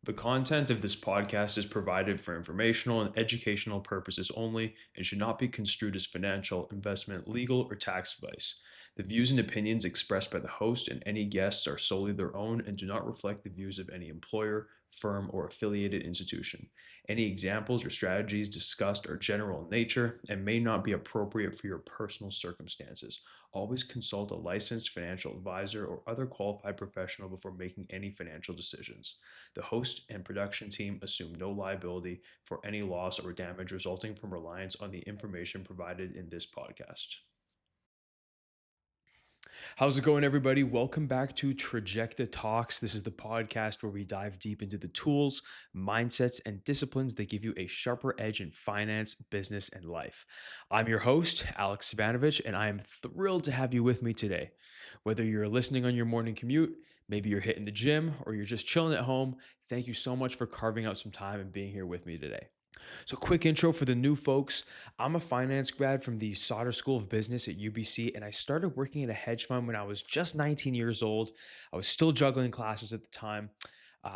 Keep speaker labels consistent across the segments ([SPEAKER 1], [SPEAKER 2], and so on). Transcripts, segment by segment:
[SPEAKER 1] The content of this podcast is provided for informational and educational purposes only and should not be construed as financial, investment, legal, or tax advice. The views and opinions expressed by the host and any guests are solely their own and do not reflect the views of any employer, firm, or affiliated institution. Any examples or strategies discussed are general in nature and may not be appropriate for your personal circumstances. Always consult a licensed financial advisor or other qualified professional before making any financial decisions. The host and production team assume no liability for any loss or damage resulting from reliance on the information provided in this podcast. How's it going, everybody? Welcome back to Trajecta Talks. This is the podcast where we dive deep into the tools, mindsets, and disciplines that give you a sharper edge in finance, business, and life. I'm your host, Alex Savanovic, and I am thrilled to have you with me today. Whether you're listening on your morning commute, maybe you're hitting the gym, or you're just chilling at home, thank you so much for carving out some time and being here with me today. So, quick intro for the new folks. I'm a finance grad from the Sauder School of Business at UBC, and I started working at a hedge fund when I was just 19 years old. I was still juggling classes at the time.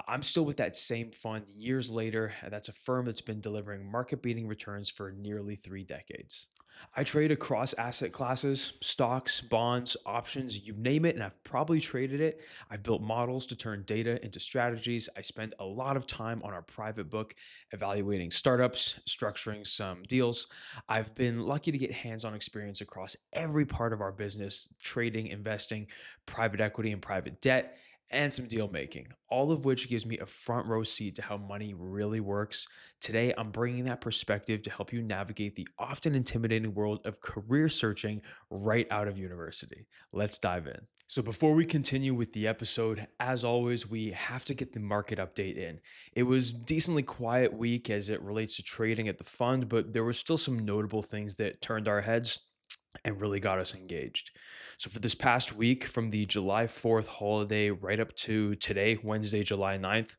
[SPEAKER 1] I'm still with that same fund years later. And that's a firm that's been delivering market beating returns for nearly 3 decades. I trade across asset classes, stocks, bonds, options, you name it, and I've probably traded it. I've built models to turn data into strategies. I spend a lot of time on our private book evaluating startups, structuring some deals. I've been lucky to get hands on experience across every part of our business trading, investing, private equity, and private debt. And some deal making, all of which gives me a front row seat to how money really works. Today, I'm bringing that perspective to help you navigate the often intimidating world of career searching right out of university. Let's dive in. So, before we continue with the episode, as always, we have to get the market update in. It was decently quiet week as it relates to trading at the fund, but there were still some notable things that turned our heads and really got us engaged. So for this past week, from the July 4th holiday right up to today, Wednesday, July 9th,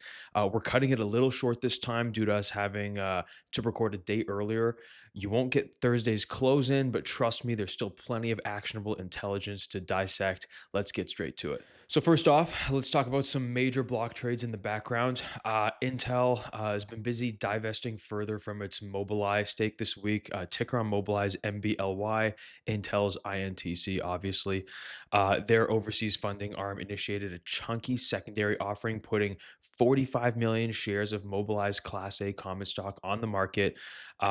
[SPEAKER 1] we're cutting it a little short this time due to us having to record a day earlier. You won't get Thursday's close in, but trust me, there's still plenty of actionable intelligence to dissect. Let's get straight to it. So first off, let's talk about some major block trades in the background. Intel has been busy divesting further from its Mobileye stake this week. Ticker on Mobileye is MBLY. Intel's INTC, obviously. Their overseas funding arm initiated a chunky secondary offering, putting 45 million shares of Mobileye's Class A common stock on the market,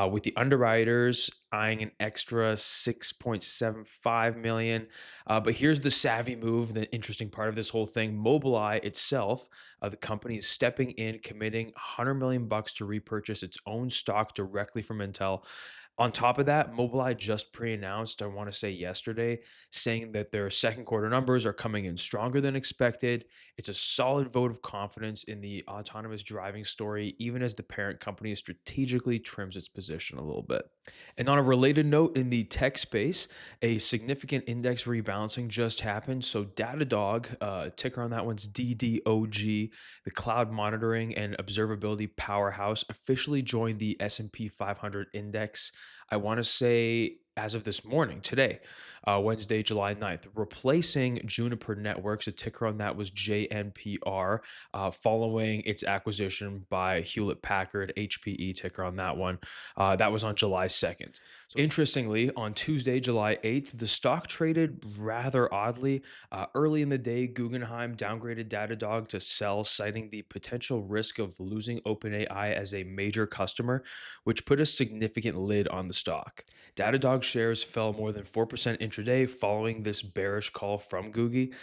[SPEAKER 1] with the underwriters eyeing an extra 6.75 million. But here's the savvy move, the interesting part of this whole thing. Mobileye itself, the company is stepping in, committing 100 million bucks to repurchase its own stock directly from Intel. On top of that, Mobileye just pre-announced, I want to say yesterday, saying that their second quarter numbers are coming in stronger than expected. It's a solid vote of confidence in the autonomous driving story, even as the parent company strategically trims its position a little bit. And on a related note, in the tech space, a significant index rebalancing just happened. So Datadog, ticker on that one's DDOG, the cloud monitoring and observability powerhouse, officially joined the S&P 500 index. I want to say as of this morning, today, Wednesday, July 9th, replacing Juniper Networks. A ticker on that was JNPR, following its acquisition by Hewlett Packard, HPE ticker on that one. That was on July 2nd. So interestingly, on Tuesday, July 8th, the stock traded rather oddly. Early in the day, Guggenheim downgraded Datadog to sell, citing the potential risk of losing OpenAI as a major customer, which put a significant lid on the stock. Datadog shares fell more than 4% intraday following this bearish call from Googie,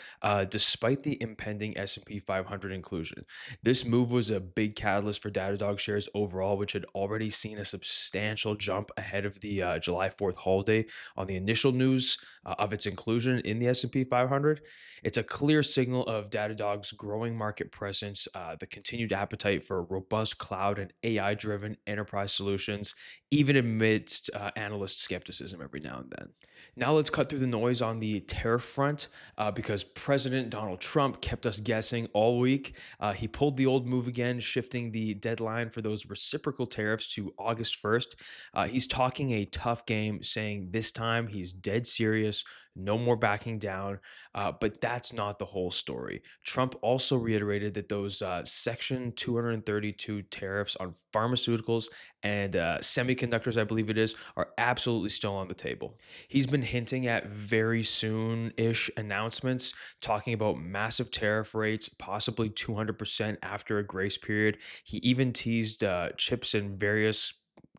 [SPEAKER 1] despite the impending S&P 500 inclusion. This move was a big catalyst for Datadog shares overall, which had already seen a substantial jump ahead of the July 4th holiday on the initial news of its inclusion in the S&P 500. It's a clear signal of Datadog's growing market presence, the continued appetite for robust cloud and AI-driven enterprise solutions, even amidst analyst skepticism every now and then. Now let's cut through the noise on the tariff front because President Donald Trump kept us guessing all week. He pulled the old move again, shifting the deadline for those reciprocal tariffs to August 1st. He's talking a tough game, saying this time he's dead serious, no more backing down. But that's not the whole story. Trump also reiterated that those Section 232 tariffs on pharmaceuticals and semiconductors, I believe it is, are absolutely still on the table. He's been hinting at very soon ish announcements, talking about massive tariff rates, possibly 200% after a grace period. He even teased chips and various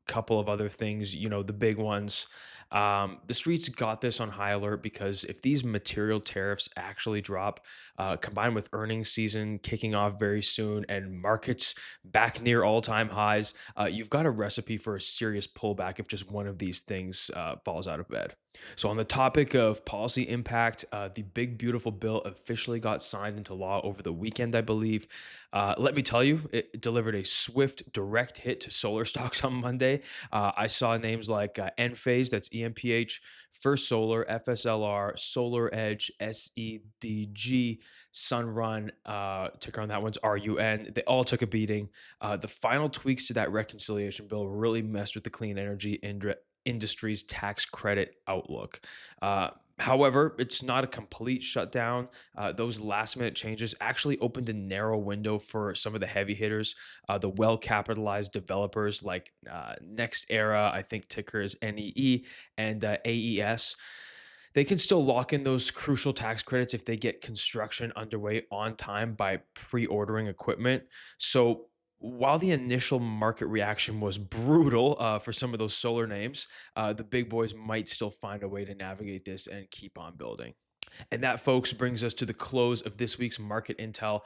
[SPEAKER 1] couple of other things, the big ones. The streets got this on high alert because if these material tariffs actually drop, combined with earnings season kicking off very soon and markets back near all time highs, you've got a recipe for a serious pullback if just one of these things falls out of bed. So, on the topic of policy impact, the big, beautiful bill officially got signed into law over the weekend, I believe. Let me tell you, it delivered a swift, direct hit to solar stocks on Monday. I saw names like Enphase, that's EMPH, First Solar, FSLR, Solar Edge, SEDG, Sunrun, ticker on that one's RUN. They all took a beating. The final tweaks to that reconciliation bill really messed with the clean energy industry's tax credit outlook. However, it's not a complete shutdown. Those last minute changes actually opened a narrow window for some of the heavy hitters, the well capitalized developers like Next Era, I think ticker is NEE, and AES. They can still lock in those crucial tax credits if they get construction underway on time by pre ordering equipment. So, while the initial market reaction was brutal for some of those solar names, the big boys might still find a way to navigate this and keep on building. And that, folks, brings us to the close of this week's market intel.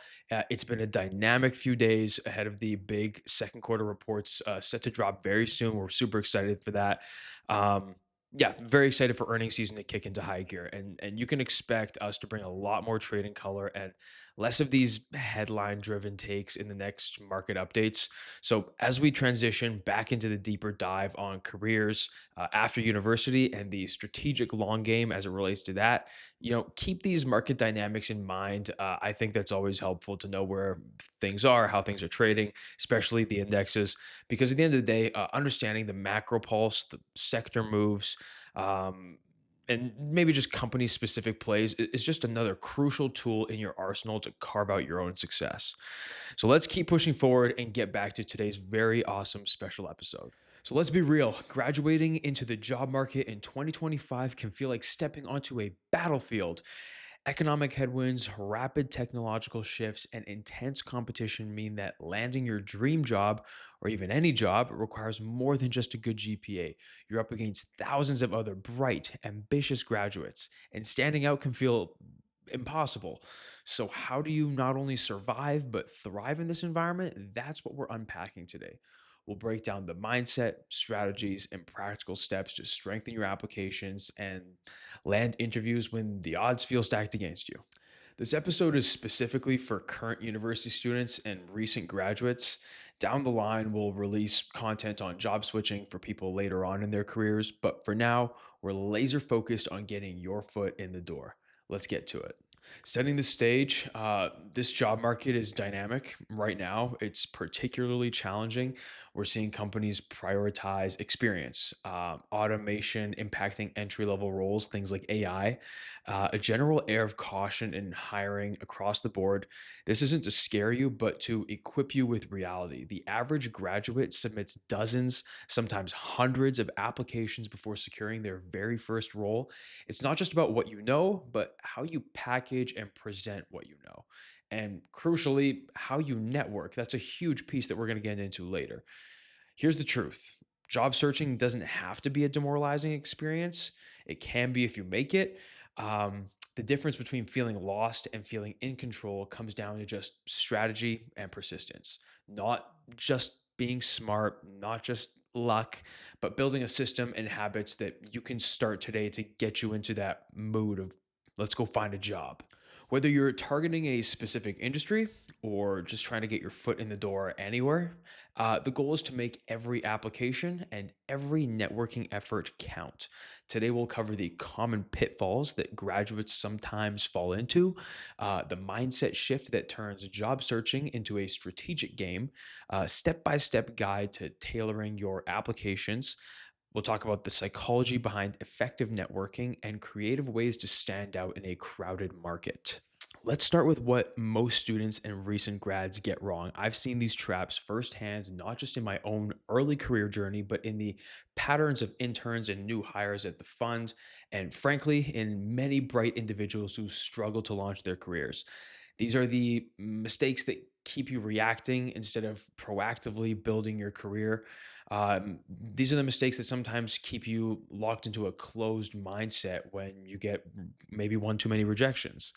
[SPEAKER 1] It's been a dynamic few days ahead of the big second quarter reports set to drop very soon. We're super excited for that. Um, yeah, very excited for earnings season to kick into high gear, and you can expect us to bring a lot more trading color and less of these headline driven takes in the next market updates. So as we transition back into the deeper dive on careers after university and the strategic long game as it relates to that, keep these market dynamics in mind. I think that's always helpful to know where things are, how things are trading, especially the indexes, because at the end of the day, understanding the macro pulse, the sector moves, um, and maybe just company specific plays is just another crucial tool in your arsenal to carve out your own success. So let's keep pushing forward and get back to today's very awesome special episode. So let's be real, graduating into the job market in 2025 can feel like stepping onto a battlefield. Economic headwinds, rapid technological shifts, and intense competition mean that landing your dream job, or even any job, requires more than just a good GPA. You're up against thousands of other bright, ambitious graduates, and standing out can feel impossible. So, how do you not only survive but thrive in this environment? That's what we're unpacking today. We'll break down the mindset, strategies, and practical steps to strengthen your applications and land interviews when the odds feel stacked against you. This episode is specifically for current university students and recent graduates. Down the line, we'll release content on job switching for people later on in their careers, but for now, we're laser focused on getting your foot in the door. Let's get to it. Setting the stage, this job market is dynamic right now. It's particularly challenging. We're seeing companies prioritize experience, automation impacting entry level roles, things like AI, a general air of caution in hiring across the board. This isn't to scare you, but to equip you with reality. The average graduate submits dozens, sometimes hundreds of applications before securing their very first role. It's not just about what you know, but how you package and present what you know. And crucially, how you network. That's a huge piece that we're going to get into later. Here's the truth: job searching doesn't have to be a demoralizing experience, it can be if you make it. The difference between feeling lost and feeling in control comes down to just strategy and persistence, not just being smart, not just luck, but building a system and habits that you can start today to get you into that mood of let's go find a job. Whether you're targeting a specific industry or just trying to get your foot in the door anywhere, the goal is to make every application and every networking effort count. Today, we'll cover the common pitfalls that graduates sometimes fall into, the mindset shift that turns job searching into a strategic game, step by step guide to tailoring your applications. We'll talk about the psychology behind effective networking and creative ways to stand out in a crowded market. Let's start with what most students and recent grads get wrong. I've seen these traps firsthand, not just in my own early career journey, but in the patterns of interns and new hires at the fund, and frankly, in many bright individuals who struggle to launch their careers. These are the mistakes that keep you reacting instead of proactively building your career. These are the mistakes that sometimes keep you locked into a closed mindset when you get maybe one too many rejections.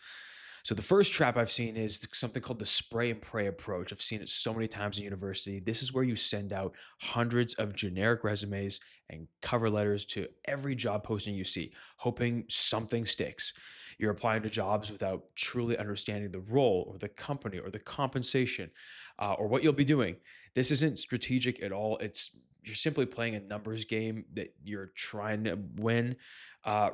[SPEAKER 1] So the first trap I've seen is something called the spray and pray approach. I've seen it so many times in university. This is where you send out hundreds of generic resumes and cover letters to every job posting you see, hoping something sticks. You're applying to jobs without truly understanding the role or the company or the compensation or what you'll be doing. This isn't strategic at all. It's you're simply playing a numbers game that you're trying to win.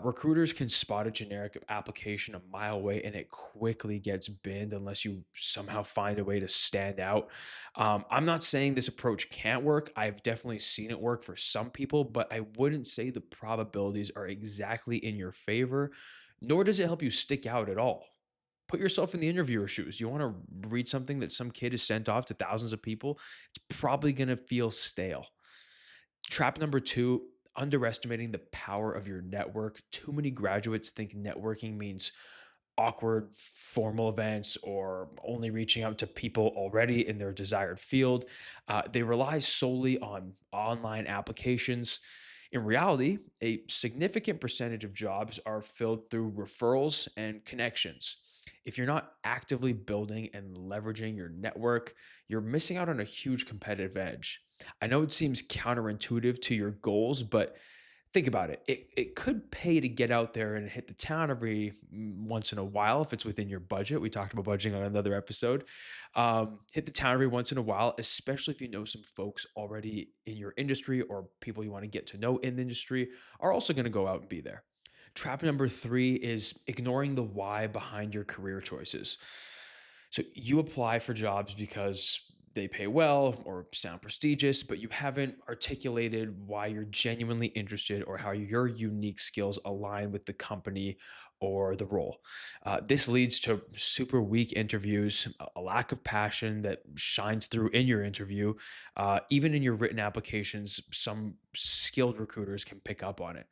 [SPEAKER 1] Recruiters can spot a generic application a mile away and it quickly gets binned unless you somehow find a way to stand out. I'm not saying this approach can't work. I've definitely seen it work for some people, but I wouldn't say the probabilities are exactly in your favor, nor does it help you stick out at all. Put yourself in the interviewer's shoes. You want to read something that some kid has sent off to thousands of people? It's probably going to feel stale. Trap number two, underestimating the power of your network. Too many graduates think networking means awkward formal events or only reaching out to people already in their desired field. They rely solely on online applications. In reality, a significant percentage of jobs are filled through referrals and connections. If you're not actively building and leveraging your network, you're missing out on a huge competitive edge. I know it seems counterintuitive to your goals, but think about it. It could pay to get out there and hit the town every once in a while if it's within your budget. We talked about budgeting on another episode. Hit the town every once in a while, especially if you know some folks already in your industry or people you want to get to know in the industry are also going to go out and be there. Trap number three is ignoring the why behind your career choices. So you apply for jobs because they pay well or sound prestigious, but you haven't articulated why you're genuinely interested or how your unique skills align with the company or the role. This leads to super weak interviews, a lack of passion that shines through in your interview. Even in your written applications, some skilled recruiters can pick up on it.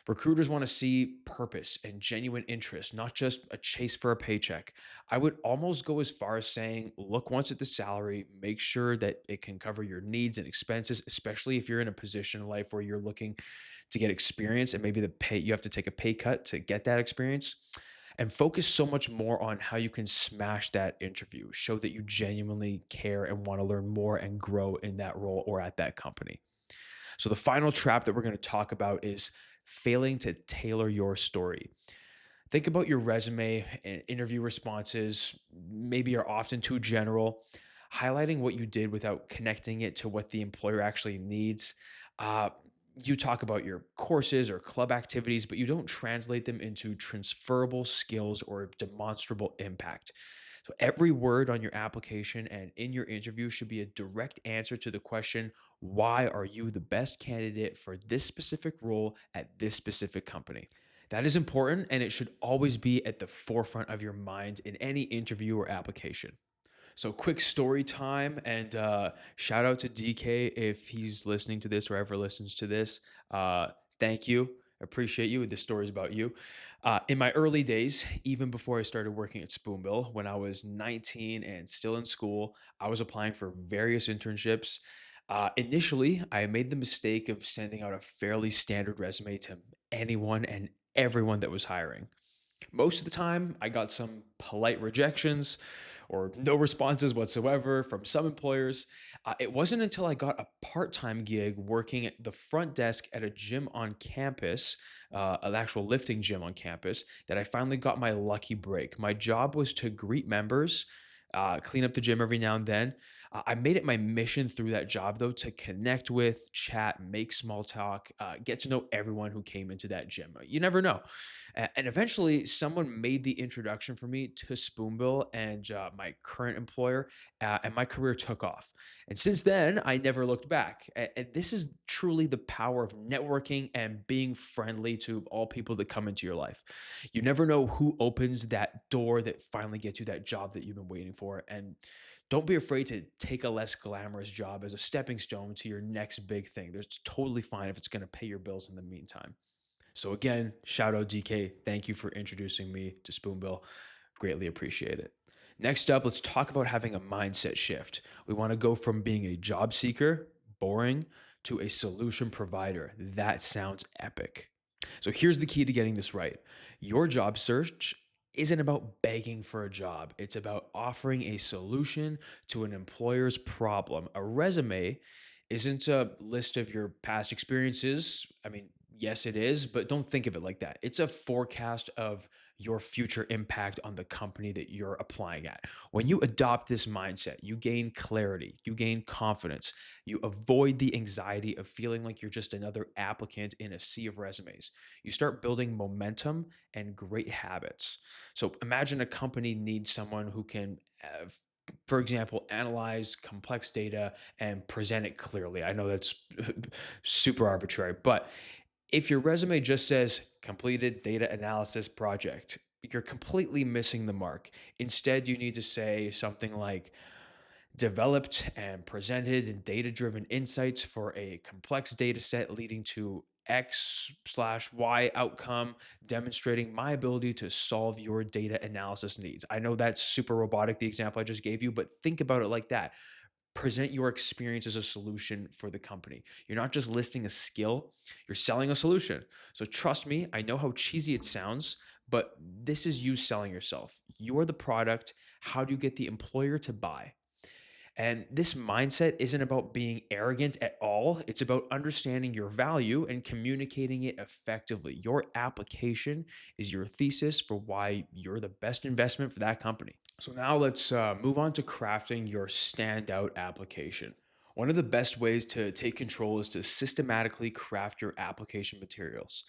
[SPEAKER 1] Recruiters want to see purpose and genuine interest, not just a chase for a paycheck. I would almost go as far as saying, look once at the salary, make sure that it can cover your needs and expenses, especially if you're in a position in life where you're looking to get experience and maybe the pay you have to take a pay cut to get that experience. And focus so much more on how you can smash that interview, show that you genuinely care and want to learn more and grow in that role or at that company. So, the final trap that we're going to talk about is failing to tailor your story. Think about your resume and interview responses, maybe are often too general, highlighting what you did without connecting it to what the employer actually needs. Uh, you talk about your courses or club activities, but you don't translate them into transferable skills or demonstrable impact. So every word on your application and in your interview should be a direct answer to the question, why are you the best candidate for this specific role at this specific company? That is important and it should always be at the forefront of your mind in any interview or application. So, quick story time and shout out to DK if he's listening to this or ever listens to this. Thank you. Appreciate you. This story is about you. In my early days, even before I started working at Spoonbill, when I was 19 and still in school, I was applying for various internships. Initially, I made the mistake of sending out a fairly standard resume to anyone and everyone that was hiring. Most of the time, I got some polite rejections or no responses whatsoever from some employers. It wasn't until I got a part time gig working at the front desk at a gym on campus, an actual lifting gym on campus, that I finally got my lucky break. My job was to greet members. Clean up the gym every now and then. I made it my mission through that job, though, to connect with, chat, make small talk, get to know everyone who came into that gym. You never know. And eventually, someone made the introduction for me to Spoonbill and my current employer, and my career took off. And since then, I never looked back. And this is truly the power of networking and being friendly to all people that come into your life. You never know who opens that door that finally gets you that job that you've been waiting for. And don't be afraid to take a less glamorous job as a stepping stone to your next big thing. It's totally fine if it's going to pay your bills in the meantime. So again, shout out DK. Thank you for introducing me to Spoonbill. Greatly appreciate it. Next up, let's talk about having a mindset shift. We want to go from being a job seeker, boring, to a solution provider. That sounds epic. So here's the key to getting this right. Your job search isn't about begging for a job. It's about offering a solution to an employer's problem. A resume isn't a list of your past experiences. I mean, yes, it is, but don't think of it like that. It's a forecast of your future impact on the company that you're applying at. When you adopt this mindset, you gain clarity, you gain confidence, you avoid the anxiety of feeling like you're just another applicant in a sea of resumes. You start building momentum and great habits. So imagine a company needs someone who can, for example, analyze complex data and present it clearly. I know that's super arbitrary, but if your resume just says completed data analysis project, you're completely missing the mark. Instead, you need to say something like developed and presented data driven insights for a complex data set leading to X/Y outcome, demonstrating my ability to solve your data analysis needs. I know that's super robotic, the example I just gave you, but think about it like that. Present your experience as a solution for the company. You're not just listing a skill, you're selling a solution. So trust me, I know how cheesy it sounds, but this is you selling yourself. You're the product. How do you get the employer to buy? And this mindset isn't about being arrogant at all. It's about understanding your value and communicating it effectively. Your application is your thesis for why you're the best investment for that company. So now let's move on to crafting your standout application. One of the best ways to take control is to systematically craft your application materials.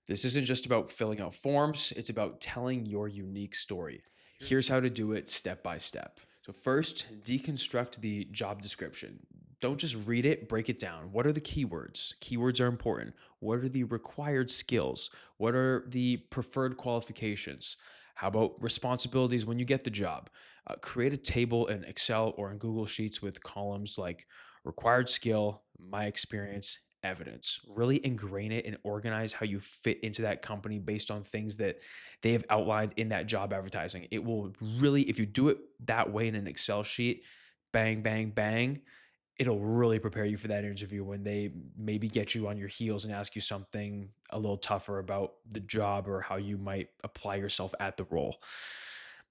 [SPEAKER 1] This isn't just about filling out forms, it's about telling your unique story. Here's how to do it step by step. So, first, deconstruct the job description. Don't just read it, break it down. What are the keywords? Keywords are important. What are the required skills? What are the preferred qualifications? How about responsibilities when you get the job? Create a table in Excel or in Google Sheets with columns like required skill, my experience, evidence. Really ingrain it and organize how you fit into that company based on things that they have outlined in that job advertising. It will really, if you do it that way in an Excel sheet, bang, bang, bang, it'll really prepare you for that interview when they maybe get you on your heels and ask you something a little tougher about the job or how you might apply yourself at the role.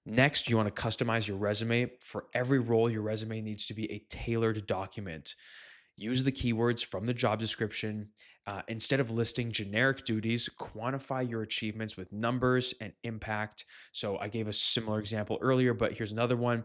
[SPEAKER 1] Next, you want to customize your resume. For every role, your resume needs to be a tailored document. Use the keywords from the job description. Instead of listing generic duties, quantify your achievements with numbers and impact. So I gave a similar example earlier, but here's another one.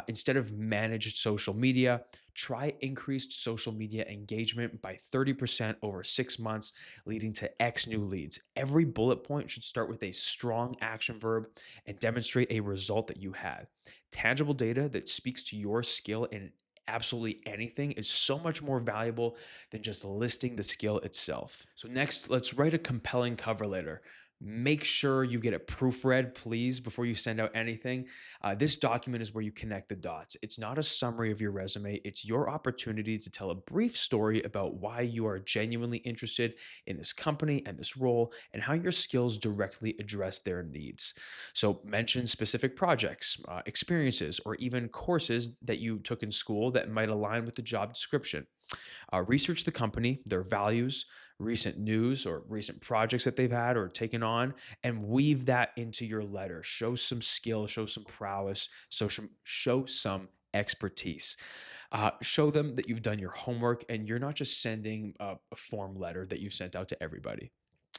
[SPEAKER 1] Instead of managed social media, try increased social media engagement by 30% over 6 months, leading to X new leads. Every bullet point should start with a strong action verb and demonstrate a result that you had. Tangible data that speaks to your skill in absolutely anything is so much more valuable than just listing the skill itself. So next, let's write a compelling cover letter. Make sure you get it proofread, please, before you send out anything. This document is where you connect the dots. It's not a summary of your resume. It's your opportunity to tell a brief story about why you are genuinely interested in this company and this role and how your skills directly address their needs. So mention specific projects, experiences, or even courses that you took in school that might align with the job description. Research the company, their values, recent news or recent projects that they've had or taken on, and weave that into your letter. Show some skill, show some prowess, show some expertise. Show them that you've done your homework and you're not just sending a form letter that you sent out to everybody.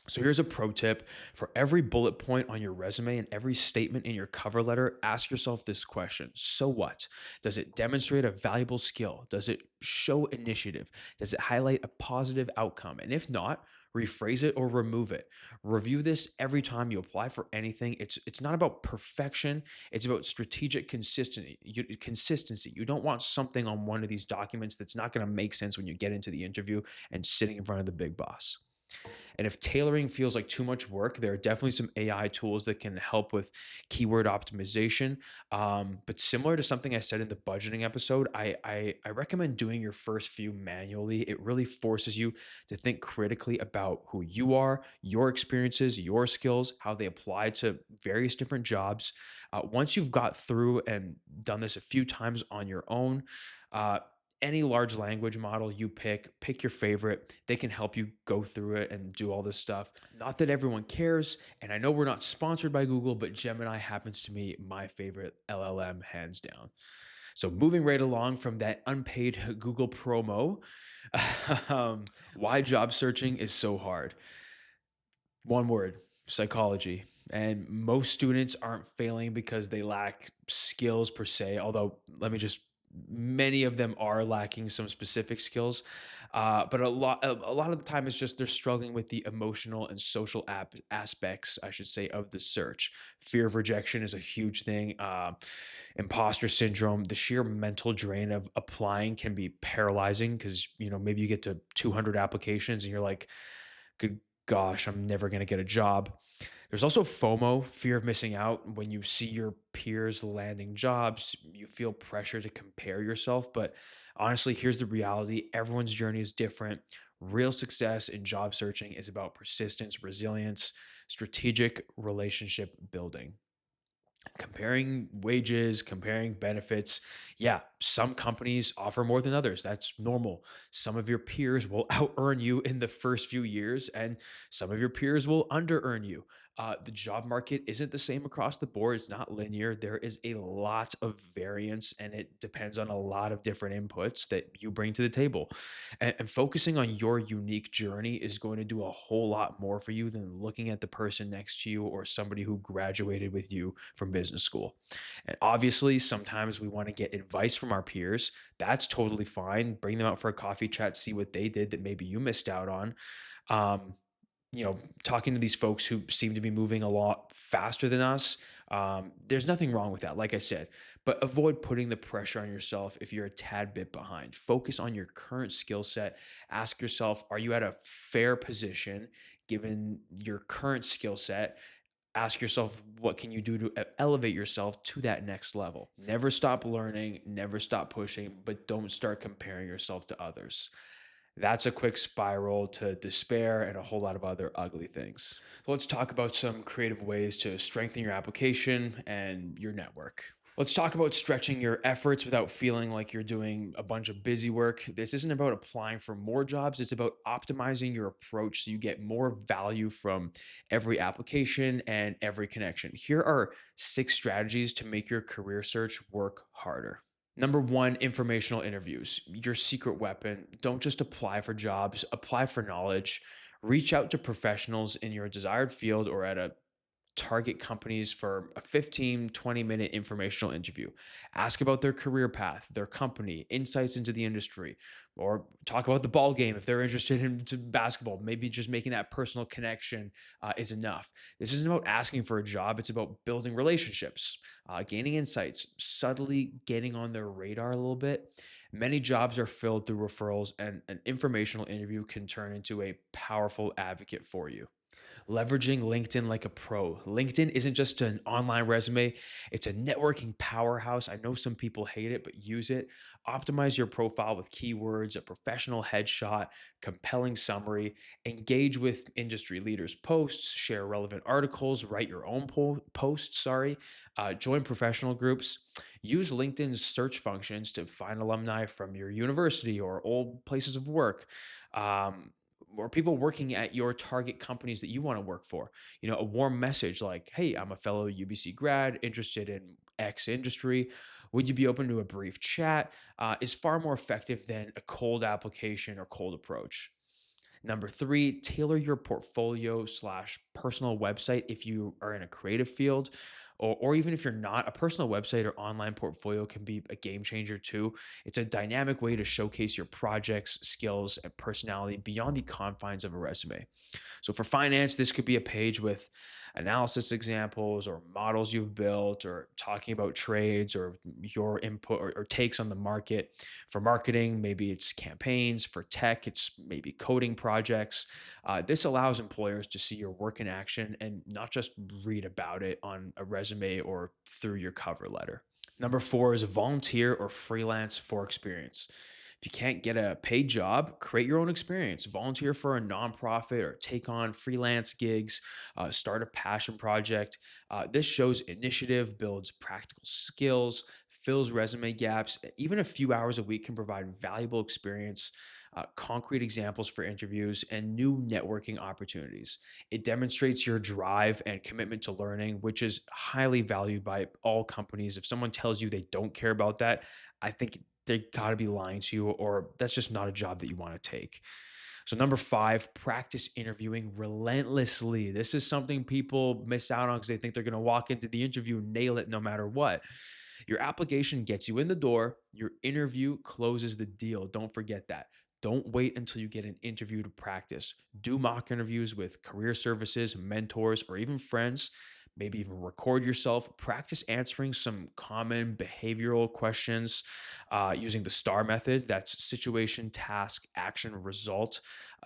[SPEAKER 1] So here's a pro tip. For every bullet point on your resume and every statement in your cover letter, ask yourself this question. So what? Does it demonstrate a valuable skill? Does it show initiative? Does it highlight a positive outcome? And if not, rephrase it or remove it. Review this every time you apply for anything. It's not about perfection, it's about strategic consistency. You don't want something on one of these documents that's not going to make sense when you get into the interview and sitting in front of the big boss. And if tailoring feels like too much work, there are definitely some AI tools that can help with keyword optimization. But similar to something I said in the budgeting episode, I recommend doing your first few manually. It really forces you to think critically about who you are, your experiences, your skills, how they apply to various different jobs. Once you've got through and done this a few times on your own, uh, any large language model you pick your favorite. They can help you go through it and do all this stuff. Not that everyone cares. And I know we're not sponsored by Google, but Gemini happens to be my favorite LLM hands down. So moving right along from that unpaid Google promo, why job searching is so hard. One word, psychology. And most students aren't failing because they lack skills per se, although many of them are lacking some specific skills. But a lot of the time it's just they're struggling with the emotional and social aspects, I should say, of the search. Fear of rejection is a huge thing. Imposter syndrome, the sheer mental drain of applying can be paralyzing because, maybe you get to 200 applications and you're like, good gosh, I'm never going to get a job. There's also FOMO, fear of missing out. When you see your peers landing jobs, you feel pressure to compare yourself. But honestly, here's the reality: everyone's journey is different. Real success in job searching is about persistence, resilience, strategic relationship building. Comparing wages, comparing benefits. Yeah, some companies offer more than others. That's normal. Some of your peers will out earn you in the first few years, and some of your peers will under earn you. The job market isn't the same across the board. It's not linear. There is a lot of variance, and it depends on a lot of different inputs that you bring to the table. And focusing on your unique journey is going to do a whole lot more for you than looking at the person next to you or somebody who graduated with you from business school. And obviously, sometimes we want to get advice from our peers. That's totally fine. Bring them out for a coffee chat, see what they did that maybe you missed out on. Um, Talking to these folks who seem to be moving a lot faster than us, there's nothing wrong with that, like I said, but avoid putting the pressure on yourself if you're a tad bit behind. Focus on your current skill set. Ask yourself, are you at a fair position given your current skill set? Ask yourself, what can you do to elevate yourself to that next level? Never stop learning, never stop pushing, but don't start comparing yourself to others. That's a quick spiral to despair and a whole lot of other ugly things. So let's talk about some creative ways to strengthen your application and your network. Let's talk about stretching your efforts without feeling like you're doing a bunch of busy work. This isn't about applying for more jobs, it's about optimizing your approach so you get more value from every application and every connection. Here are 6 strategies to make your career search work harder. Number one, informational interviews, your secret weapon. Don't just apply for jobs, apply for knowledge. Reach out to professionals in your desired field or at a target companies for a 15-20 minute informational interview. Ask about their career path, their company, insights into the industry, or talk about the ball game if they're interested in basketball. Maybe just making that personal connection is enough. This isn't about asking for a job, it's about building relationships, gaining insights, subtly getting on their radar a little bit. Many jobs are filled through referrals, and an informational interview can turn into a powerful advocate for you. Leveraging LinkedIn like a pro. LinkedIn isn't just an online resume, it's a networking powerhouse. I know some people hate it, but use it. Optimize your profile with keywords, a professional headshot, compelling summary. Engage with industry leaders' posts, share relevant articles, write your own posts, join professional groups. Use LinkedIn's search functions to find alumni from your university or old places of work. Um, or people working at your target companies that you want to work for. A warm message like, "Hey, I'm a fellow UBC grad interested in X industry. Would you be open to a brief chat?" Is far more effective than a cold application or cold approach. Number three, tailor your portfolio slash personal website if you are in a creative field, or even if you're not. A personal website or online portfolio can be a game changer too. It's a dynamic way to showcase your projects, skills, and personality beyond the confines of a resume. So for finance, this could be a page with analysis examples or models you've built, or talking about trades or your input or takes on the market. For marketing, maybe it's campaigns. For tech, it's maybe coding projects. This allows employers to see your work in action and not just read about it on a resume or through your cover letter. Number four is volunteer or freelance for experience. If you can't get a paid job, create your own experience. Volunteer for a nonprofit or take on freelance gigs, start a passion project. This shows initiative, builds practical skills, fills resume gaps. Even a few hours a week can provide valuable experience, concrete examples for interviews, and new networking opportunities. It demonstrates your drive and commitment to learning, which is highly valued by all companies. If someone tells you they don't care about that, I think they got to be lying to you, or that's just not a job that you want to take. So, number five, practice interviewing relentlessly. This is something people miss out on because they think they're going to walk into the interview and nail it no matter what. Your application gets you in the door, your interview closes the deal. Don't forget that. Don't wait until you get an interview to practice. Do mock interviews with career services, mentors, or even friends. Maybe even record yourself. Practice answering some common behavioral questions using the STAR method. That's situation, task, action, result.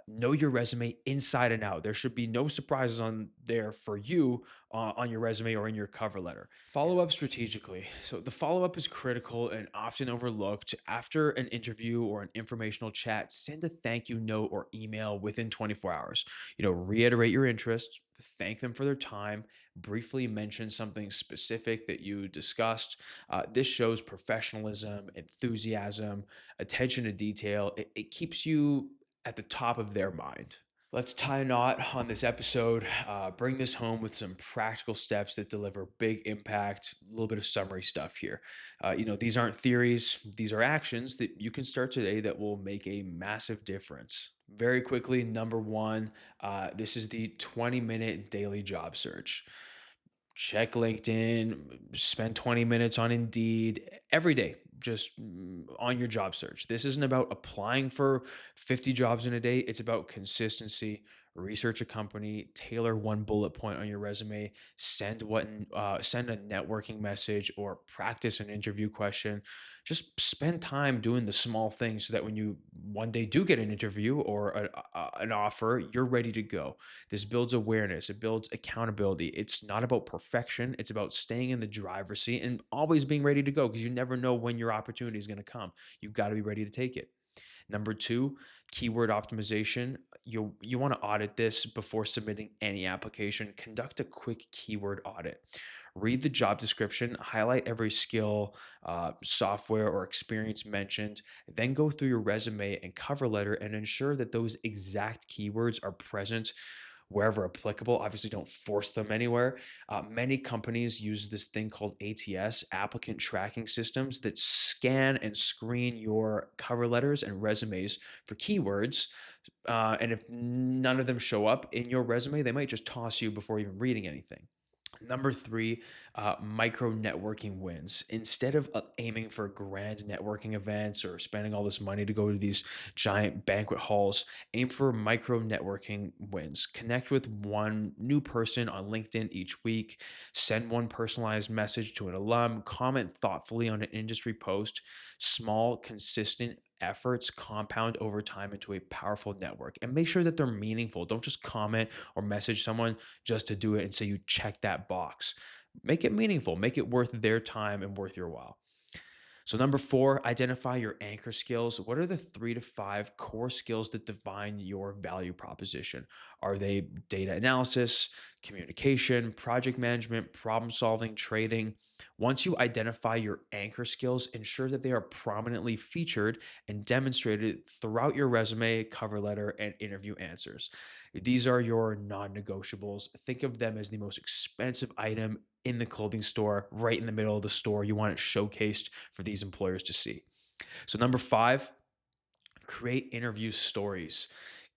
[SPEAKER 1] Know your resume inside and out. There should be no surprises on there for you on your resume or in your cover letter. Follow up strategically. So, the follow up is critical and often overlooked. After an interview or an informational chat, send a thank you note or email within 24 hours. Reiterate your interest, thank them for their time, briefly mention something specific that you discussed. This shows professionalism, enthusiasm, attention to detail. It keeps you at the top of their mind. Let's tie a knot on this episode, bring this home with some practical steps that deliver big impact, a little bit of summary stuff here. These aren't theories, these are actions that you can start today that will make a massive difference. Very quickly, number one, this is the 20-minute daily job search. Check LinkedIn, spend 20 minutes on Indeed every day, just on your job search. This isn't about applying for 50 jobs in a day. It's about consistency. Research a company, tailor one bullet point on your resume, send a networking message, or practice an interview question. Just spend time doing the small things so that when you one day do get an interview or an offer, you're ready to go. This builds awareness, it builds accountability. It's not about perfection, it's about staying in the driver's seat and always being ready to go, because you never know when your opportunity is going to come. You've got to be ready to take it. Number two, keyword optimization. You want to audit this before submitting any application. Conduct a quick keyword audit. Read the job description, highlight every skill, software, or experience mentioned, then go through your resume and cover letter and ensure that those exact keywords are present wherever applicable. Obviously, don't force them anywhere. Many companies use this thing called ATS, applicant tracking systems, that scan and screen your cover letters and resumes for keywords. And if none of them show up in your resume, they might just toss you before even reading anything. Number three, micro networking wins. Instead of aiming for grand networking events or spending all this money to go to these giant banquet halls, aim for micro networking wins. Connect with one new person on LinkedIn each week, send one personalized message to an alum, comment thoughtfully on an industry post. Small, consistent efforts compound over time into a powerful network, and make sure that they're meaningful. Don't just comment or message someone just to do it and say you check that box. Make it meaningful, make it worth their time and worth your while. So, number four, identify your anchor skills. What are the 3 to 5 core skills that define your value proposition? Are they data analysis, communication, project management, problem solving, trading? Once you identify your anchor skills, ensure that they are prominently featured and demonstrated throughout your resume, cover letter, and interview answers. These are your non negotiables. Think of them as the most expensive item in the clothing store, right in the middle of the store. You want it showcased for these employers to see. So, number five, create interview stories.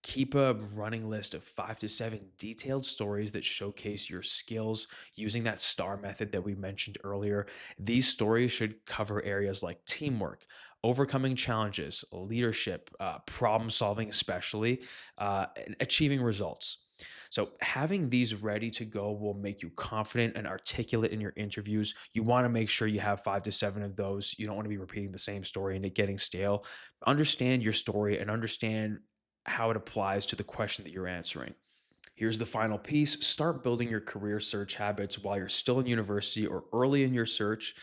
[SPEAKER 1] Keep a running list of 5 to 7 detailed stories that showcase your skills using that STAR method that we mentioned earlier. These stories should cover areas like teamwork, overcoming challenges, leadership, problem solving, especially, and achieving results. So, having these ready to go will make you confident and articulate in your interviews. You want to make sure you have 5 to 7 of those. You don't want to be repeating the same story and it getting stale. Understand your story and understand how it applies to the question that you're answering. Here's the final piece: start building your career search habits while you're still in university or early in your search.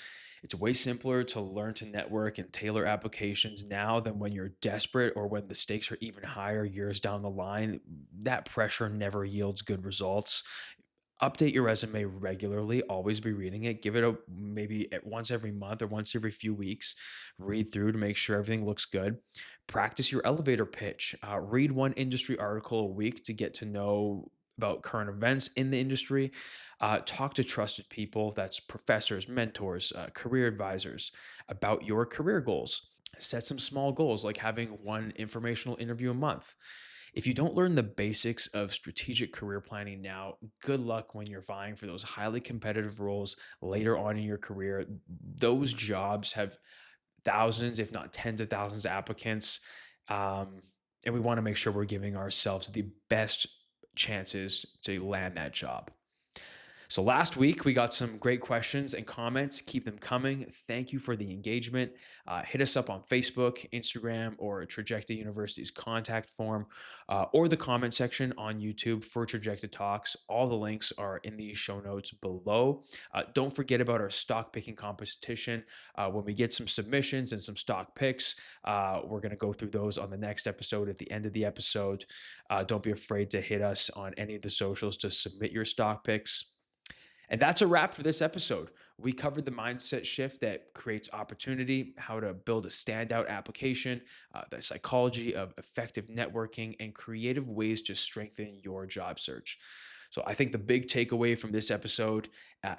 [SPEAKER 1] It's way simpler to learn to network and tailor applications now than when you're desperate or when the stakes are even higher years down the line. That pressure never yields good results. Update your resume regularly, always be reading it. Give it a maybe at once every month or once every few weeks. Read through to make sure everything looks good. Practice your elevator pitch. Read one industry article a week to get to know about current events in the industry. Talk to trusted people, that's professors, mentors, career advisors, about your career goals. Set some small goals like having one informational interview a month. If you don't learn the basics of strategic career planning now, good luck when you're vying for those highly competitive roles later on in your career. Those jobs have thousands, if not tens of thousands of applicants. Um, and we want to make sure we're giving ourselves the best chances to land that job. So last week, we got some great questions and comments. Keep them coming. Thank you for the engagement. Hit us up on Facebook, Instagram, or Trajecta University's contact form, or the comment section on YouTube for Trajecta Talks. All the links are in the show notes below. Don't forget about our stock picking competition. When we get some submissions and some stock picks, we're going to go through those on the next episode at the end of the episode. Don't be afraid to hit us on any of the socials to submit your stock picks. And that's a wrap for this episode. We covered the mindset shift that creates opportunity, how to build a standout application, the psychology of effective networking, and creative ways to strengthen your job search. So I think the big takeaway from this episode,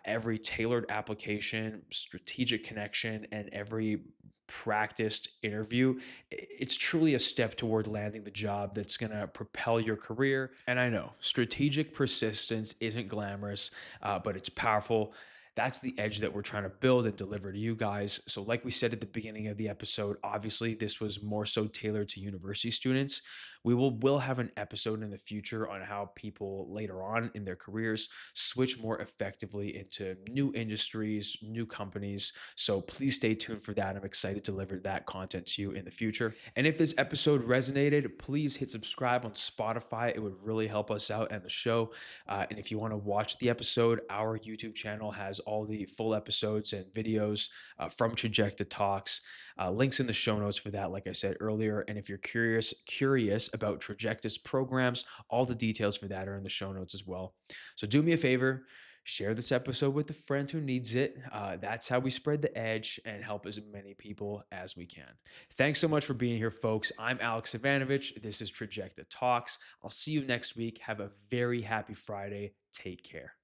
[SPEAKER 1] every tailored application, strategic connection, and every practiced interview, it's truly a step toward landing the job that's going to propel your career. And I know strategic persistence isn't glamorous, but it's powerful. That's the edge that we're trying to build and deliver to you guys. So, like we said at the beginning of the episode, obviously this was more so tailored to university students. We will have an episode in the future on how people later on in their careers switch more effectively into new industries, new companies. So please stay tuned for that. I'm excited to deliver that content to you in the future. And if this episode resonated, please hit subscribe on Spotify. It would really help us out and the show. And if you want to watch the episode, our YouTube channel has all the full episodes and videos from Trajecta Talks. Links in the show notes for that, like I said earlier. And if you're curious about Trajecta's programs, all the details for that are in the show notes as well. So do me a favor, share this episode with a friend who needs it. That's how we spread the edge and help as many people as we can. Thanks so much for being here, folks. I'm Alex Savanovic. This is Trajecta Talks. I'll see you next week. Have a very happy Friday. Take care.